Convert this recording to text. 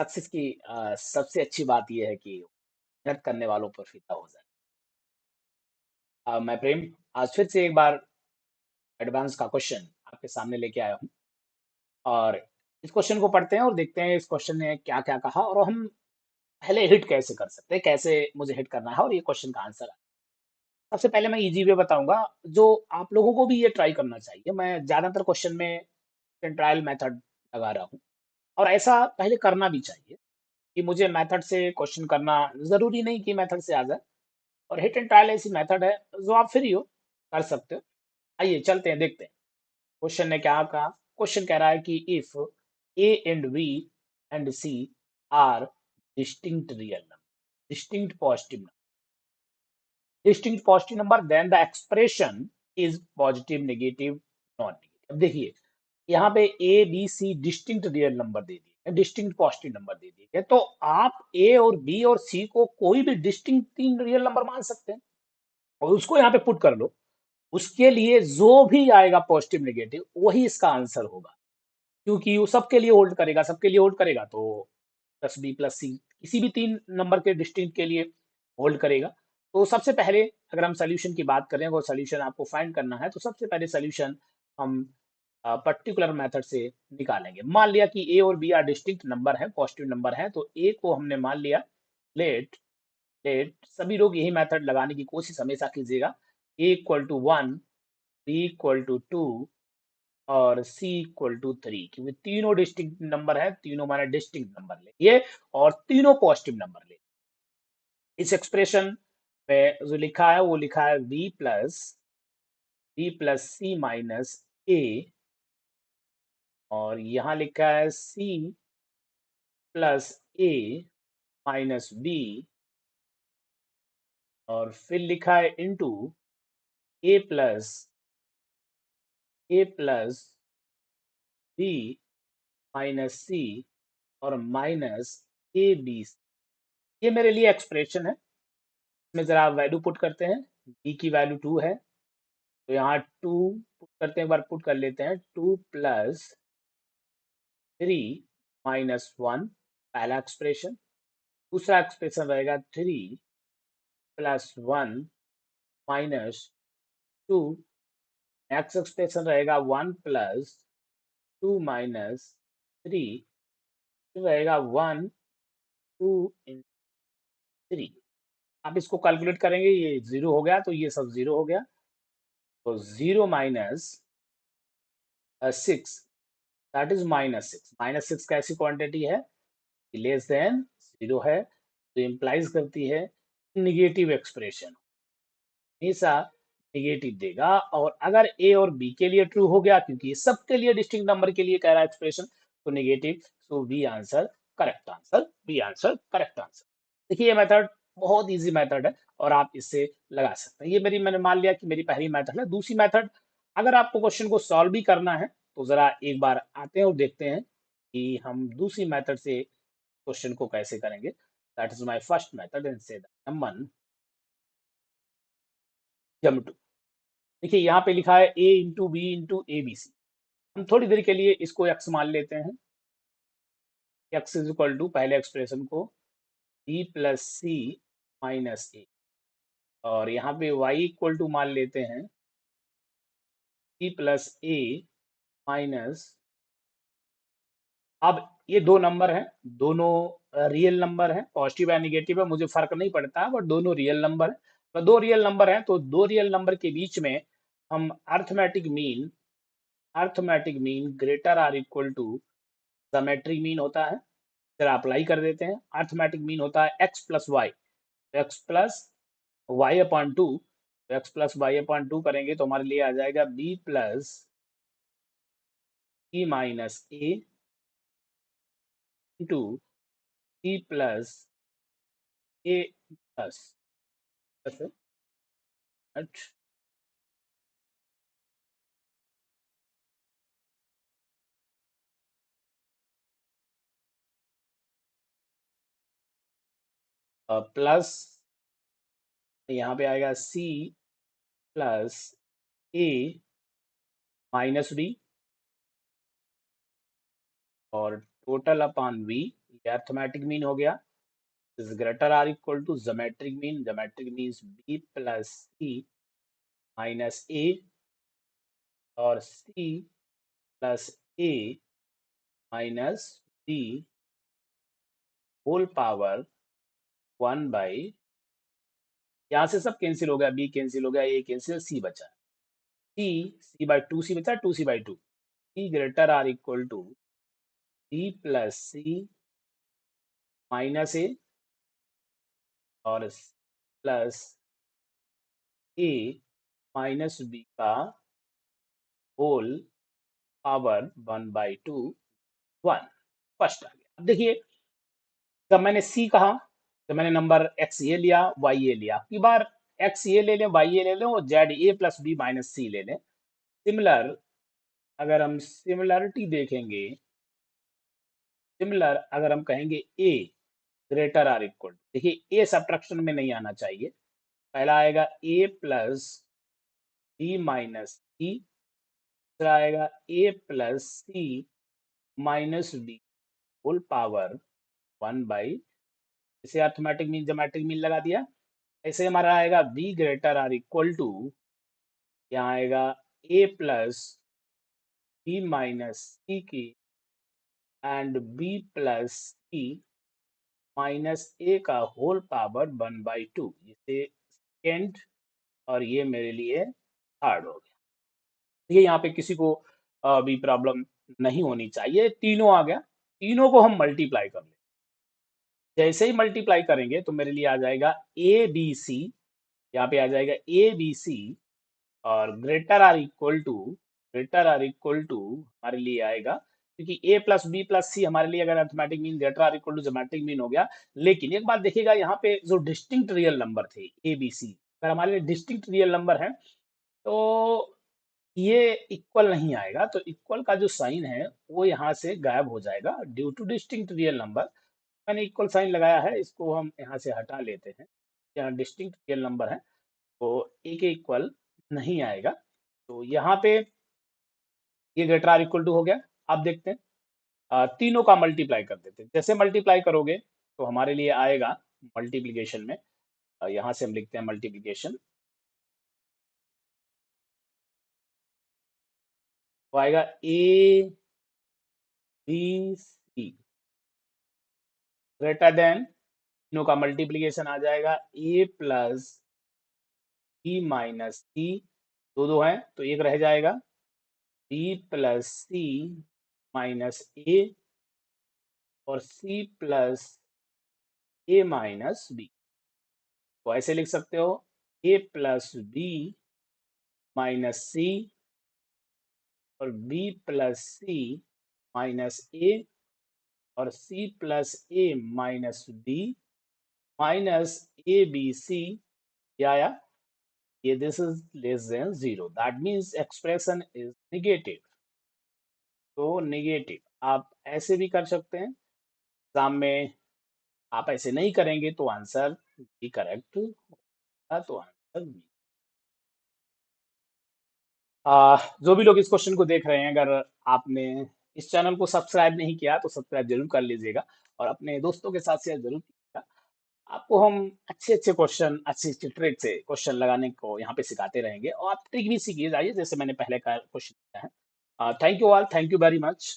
Success की सबसे अच्छी बात ये है कि मेहनत करने वालों पर फिदा हो जाए। मैं प्रेम आज फिर से एक बार एडवांस का क्वेश्चन आपके सामने लेके आया हूँ और इस क्वेश्चन को पढ़ते हैं और देखते हैं इस क्वेश्चन ने क्या-क्या कहा और हम पहले हिट कैसे कर सकते हैं, कैसे मुझे हिट करना है और ये क्वेश्चन का आंसर है। सबसे पहले मैं ईज़ी वे बताऊँगा, जो आप लोगों को भी ये ट्राई करना चाहिए। मैं ज़्यादातर क्वेश्चन में ट्रायल मेथड लगा रहा हूँ और ऐसा पहले करना भी चाहिए कि मुझे मेथड से क्वेश्चन करना ज़रूरी नहीं कि मेथड से आ जाए। और हिट एंड ट्रायल ऐसी मेथड है जो आप फ्री हो कर सकते हो। आइए चलते हैं देखते हैं क्वेश्चन ने क्या कहा। क्वेश्चन कह रहा है कि if A and B and C are distinct real number, distinct positive number, distinct positive number, then the expression is positive negative non negative. अब देखिए यहाँ पे A B C distinct real number दे दिए, डिस्टिंक्ट पॉजिटिव नंबर दे दिए, तो आप ए और बी और सी को कोई भी डिस्टिंक्ट तीन रियल नंबर मान सकते हैं और उसको यहाँ पे पुट कर लो। उसके लिए जो भी आएगा पॉजिटिव नेगेटिव वही इसका आंसर होगा, क्योंकि वो सबके लिए होल्ड करेगा, सबके लिए होल्ड करेगा तो प्लस बी प्लस सी किसी भी तीन नंबर के डिस्टिंक्ट के लिए होल्ड करेगा। तो सबसे पहले अगर हम सोल्यूशन की बात करें, वो सोल्यूशन आपको फाइंड करना है, तो सबसे पहले सोल्यूशन हम पर्टिकुलर मेथड से निकालेंगे। मान लिया कि ए और बी आर डिस्टिंक्ट नंबर है, पॉजिटिव नंबर है, तो ए को हमने मान लिया लेट लेट सभी लोग यही मेथड लगाने की कोशिश हमेशा कीजिएगा। A equal to 1, B equal to 2 और सी इक्वल टू 3, क्योंकि तीनों डिस्टिंक्ट नंबर है, तीनों माने डिस्टिंक्ट नंबर लेंगे और तीनों पॉजिटिव नंबर लेंगे। इस एक्सप्रेशन में जो लिखा है वो लिखा है B plus C minus A और यहाँ लिखा है सी प्लस ए माइनस बी और फिर लिखा है into A plus A plus B minus C और माइनस ए बी। ये मेरे लिए एक्सप्रेशन है। इसमें जरा वैल्यू पुट करते हैं। बी की वैल्यू 2 है, तो यहाँ 2 पुट करते हैं, एक बार पुट कर लेते हैं। 2 प्लस 3 माइनस 1 पहला एक्सप्रेशन। दूसरा एक्सप्रेशन रहेगा 3 प्लस 1 माइनस 2। नेक्स्ट एक्सप्रेशन रहेगा 1 प्लस 2 माइनस 3, फिर रहेगा 1 2 इन 3। आप इसको कैलकुलेट करेंगे, ये 0 हो गया तो ये सब 0 हो गया, तो 0 minus 6 that is minus 6। Minus 6 कैसी क्वांटिटी है, लेस देन 0 है, तो इम्प्लाइज करती है निगेटिव एक्सप्रेशन हमेशा निगेटिव देगा। और अगर ए और बी के लिए ट्रू हो गया, क्योंकि ये सबके लिए डिस्टिंक्ट नंबर के लिए कह रहा है एक्सप्रेशन, तो negative, so B answer correct answer, B answer correct answer. देखिए ये मेथड बहुत इजी मेथड है और आप इससे लगा सकते हैं। ये मैंने मान लिया कि मेरी पहली मेथड है। दूसरी मेथड, अगर आपको क्वेश्चन को सॉल्व भी करना है तो जरा एक बार आते हैं और देखते हैं कि हम दूसरी मेथड से क्वेश्चन को कैसे करेंगे। That is my first method and so number जम टू। देखिए यहाँ पे लिखा है A into B into A B C. हम थोड़ी देर के लिए इसको एक्स मान लेते हैं। एक्स इज इक्वल टू पहले एक्सप्रेशन को B plus C minus A और यहाँ पे वाई इक्वल टू मान लेते हैं बी प्लस ए माइनस। अब ये दो नंबर हैं, दोनों रियल नंबर हैं, पॉजिटिव या निगेटिव है मुझे फर्क नहीं पड़ता, बट दोनों रियल नंबर है। तो दो रियल नंबर हैं, तो दो रियल नंबर के बीच में हम arithmetic mean greater or equal to symmetric mean होता है, जरा अप्लाई कर देते हैं। अर्थमेटिक मीन होता है X plus Y, X plus Y upon two. X plus Y upon two करेंगे तो हमारे लिए आ जाएगा B plus E minus A into C plus A plus plus यहाँ पे आएगा C plus A minus B और टोटल अपॉन वी ये अर्थमेटिक मीन हो गया, is greater or equal to geometric mean, geometric means B plus C minus A, और C plus A minus B whole power 1/, यहाँ से सब कैंसिल हो गया, बी कैंसिल हो गया, ए कैंसिल, सी बचा, सी बचा, 2c/2, C greater or equal to B plus C minus A और प्लस ए माइनस बी का होल पावर 1/2, 1 फर्स्ट आ गया। अब देखिए, जब मैंने सी कहा तो मैंने नंबर एक्स ये लिया, वाई ये लिया, की बार एक्स ये ले लें, वाई ये ले लें और Z A plus B minus C ले लें। सिमिलर, अगर हम सिमिलरिटी देखेंगे, सिमिलर अगर हम कहेंगे ए ग्रेटर आर इक्वल, देखिए ए सब्ट्रैक्शन में नहीं आना चाहिए, पहला आएगा ए प्लस बी माइनस सी, दूसरा आएगा A plus C minus D whole power 1/, इसे अर्थमेटिक मीन ज्योमेट्रिक मीन लगा दिया। ऐसे हमारा आएगा B greater or equal to, यहाँ आएगा A plus B minus C की and B plus C minus A का होल पावर 1/2, इसे सेकेंड और ये मेरे लिए थर्ड हो गया। ये यहाँ पे किसी को भी प्रॉब्लम नहीं होनी चाहिए, तीनों आ गया, तीनों को हम मल्टीप्लाई कर लें, जैसे ही मल्टीप्लाई करेंगे तो मेरे लिए आ जाएगा ए बी सी, यहाँ पे आ जाएगा ए बी सी और ग्रेटर आर इक्वल टू हमारे लिए आएगा, क्योंकि A plus B plus C हमारे लिए अगर arithmetic mean greater or equal to geometric mean हो गया। लेकिन एक बात देखिएगा, यहाँ पे जो डिस्टिंक्ट रियल नंबर थे ए बी सी, अगर हमारे लिए डिस्टिंक्ट रियल नंबर है तो ये इक्वल नहीं आएगा, तो इक्वल का जो साइन है वो यहाँ से गायब हो जाएगा due two distinct real number. मैंने इक्वल साइन लगाया है, इसको हम यहाँ से हटा लेते हैं, यहाँ डिस्टिंक्ट रियल नंबर है तो ए के इक्वल नहीं आएगा, तो यहाँ पे ये ग्रेटर आर इक्वल टू हो गया। आप देखते हैं तीनों का मल्टीप्लाई कर देते हैं, जैसे मल्टीप्लाई करोगे तो हमारे लिए आएगा मल्टीप्लीकेशन में, यहाँ से हम लिखते हैं मल्टीप्लीकेशन, तो आएगा A B C greater than, तीनों का मल्टीप्लीकेशन आ जाएगा A plus B minus C, दो दो हैं तो एक रह जाएगा, B plus C minus A और C plus A minus B, तो ऐसे लिख सकते हो A plus B minus C और B plus C minus A और C plus A minus B minus A B C, क्या आया, ये this is less then 0, that means expression is negative, तो नेगेटिव आप ऐसे भी कर सकते हैं, एग्जाम में आप ऐसे नहीं करेंगे तो आंसर भी करेक्ट होगा, तो आंसर बी। जो भी लोग इस क्वेश्चन को देख रहे हैं, अगर आपने इस चैनल को सब्सक्राइब नहीं किया तो सब्सक्राइब जरूर कर लीजिएगा और अपने दोस्तों के साथ शेयर जरूर कीजिएगा। आपको हम अच्छे अच्छे क्वेश्चन, अच्छी अच्छी ट्रिक से क्वेश्चन लगाने को यहाँ पे सिखाते रहेंगे और आप ट्रिक भी सीखिए जाइए, जैसे मैंने पहले का क्वेश्चन किया है। Thank you all, thank you very much.